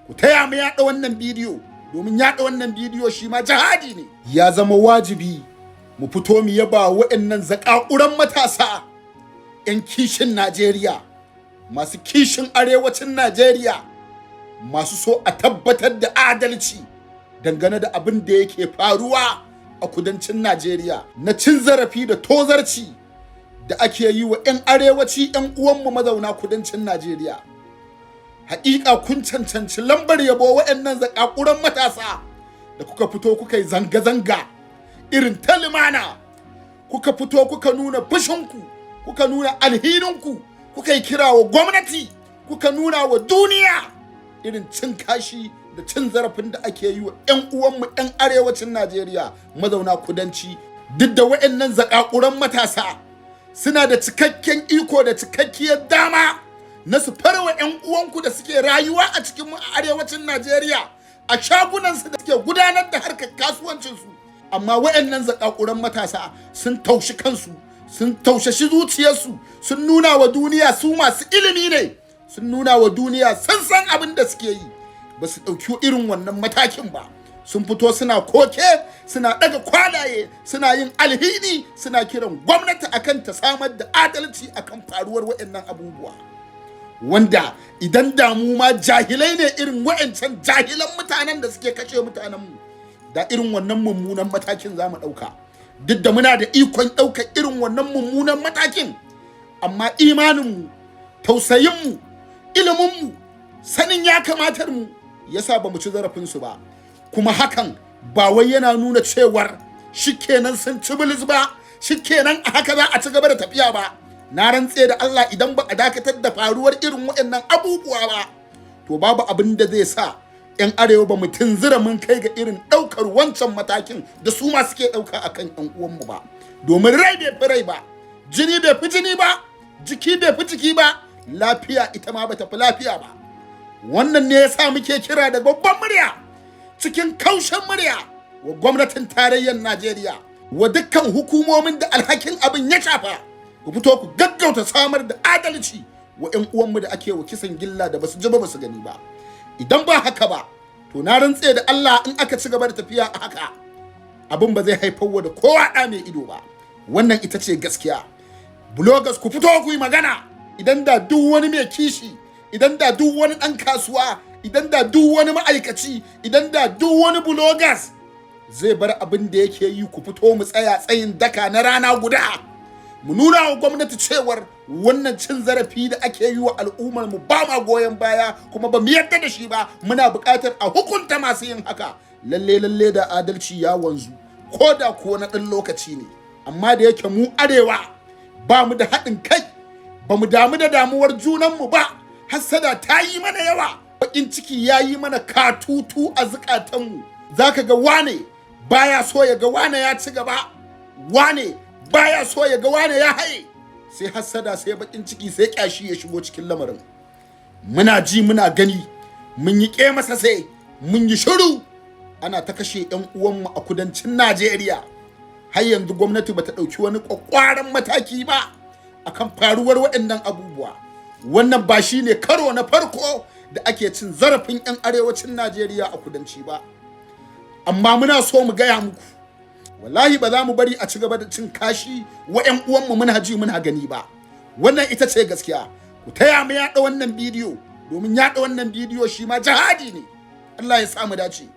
ku taya mu yaɗa wannan bidiyo domin yaɗa wannan bidiyo shi ma jihadi ne. Ya zama wajibi mu fito mu yaba waɗannan zakakuran matasa 'yan kishin Najeriya, masu kishin arewacin Najeriya, masu so a tabbatar da adalci dangane da abin da yake faruwa a kudancin Najeriya na cin zarafi da tozarci da ake yi wa 'yan arewaci 'yan uwanmu mazauna kudancin Najeriya. Haƙiƙa kun cancanci lambar yabo waɗannan zakakuran matasa da kuka fito kuka yi zanga-zanga irin ta limana, kuka fito kuka nuna fushinku, kuka nuna alhininku, kuka yi kira wa gwamnati, kuka nuna wa duniya irin cin kashi da cin zarafin da ake yi wa 'yan uwanmu 'yan arewacin Najeriya mazauna kudanci. Duk da waɗannan zakakuran matasa suna da cikakken iko da cikakkiyar dama na su farwa 'yan uwanku da suke rayuwa a cikin arewacin Najeriya a shagunansu da suke gudanar da harkar kasuwancinsu, amma waɗannan zakakuran matasa sun taushi kansu, sun taushashi zuciyarsu, sun nuna wa duniya su masu ilimi ne, sun nuna wa duniya sun san abin da suke yi, ba su ɗauki irin wannan matakin ba. Sun fito suna koke, suna ɗaga kwalaye, suna yin alhini, suna kiran gwamnati akan ta samar da adalci akan faruwar waɗannan abubuwa, wanda idan damu ma jahilai ne irin waɗancan jahilan mutanen da suke kashe mutanenmu, da irin wannan mummunan matakin za mu ɗauka. Duk da muna da ikon ɗaukar irin wannan mummunan matakin, amma imaninmu, tausayinmu, iliminmu, sanin ya kamatar mu yasa ba mu ci zarafinsu ba. Kuma hakan ba wai yana nuna cewar shikenan sun ci bilis ba, shikenan a haka za a ci gaba da tafiya ba. Na rantse da Allah idan ba a dakatar da faruwar irin waɗannan abubuwa ba, to babu abin da zai sa 'yan arewa ba mu tunzura mun kai ga irin ɗaukar wancan matakin da su ma suke ɗauka akan 'yan uwanmu ba. Domin rai bai fi rai ba, jini bai fi jini ba, jiki bai fi jiki ba, lafiya ita ma bata fi lafiya ba. Wannan ne yasa muke kira da babban murya, cikin kaushin murya, wa gwamnatin tarayyar Najeriya, wa dukkan hukumomin da alhakin abin ya shafa, ku fito ku gaggauta samar da adalci wa 'yan uwanmu da ake wa kisan gilla da basu ji ba basu gani ba. Idan ba haka ba, to na rantse da Allah in aka ci gaba da tafiya a haka, abin ba zai haifar wa da kowa ɗa mai ido ba. Wannan ita ce gaskiya. Bloggers ku fito ku yi magana. Idan da duk wani mai kishi, idan da duk wani ɗan kasuwa, idan da duk wani ma'aikaci, idan da duk wani bloggers zai bar abin da yake yi, ku fito mu tsaya tsayin daka na rana guda, mu nuna wa gwamnati cewar wannan cin zarafi da ake yi wa al'ummar mu ba ma goyon baya, kuma ba mu yarda da shi ba. Muna buƙatar a hukunta masu yin haka. Lalle da adalci ya wanzu, ko da kuwa na ɗan lokaci ne. Amma da yake mu arewa ba mu da haɗin kai, ba mu damu da damuwar junanmu ba, hassada ta yi mana yawa, baƙin ciki ya yi mana katutu a zukatanmu. Za ka ga wane baya so ya ga wane ya ci gaba, wane baya so ya ga wane ya haye, sai hassada, sai baƙin ciki, sai ƙyashi ya shigo cikin lamarin. Muna ji muna gani, mun yi masa sai mun yi shiru, ana ta kashe 'yan uwanmu a kudancin Najeriya. Har yanzu gwamnati bata ɗauki wani ƙwaƙƙwaran mataki ba akan faruwar waɗannan abubuwa. Wannan ba shi ne karo na farko da ake cin zarafin 'yan arewacin Najeriya a kudanci ba. Amma muna so mu gaya muku, wallahi ba za mu bari a ci gaba da cin kashi wa 'yan uwanmu muna ji muna gani ba. Wannan ita ce gaskiya. Ku taya mu yaɗa wannan bidiyo domin yaɗa wannan bidiyo shi ma jihadi ne. Allah ya sa mu dace.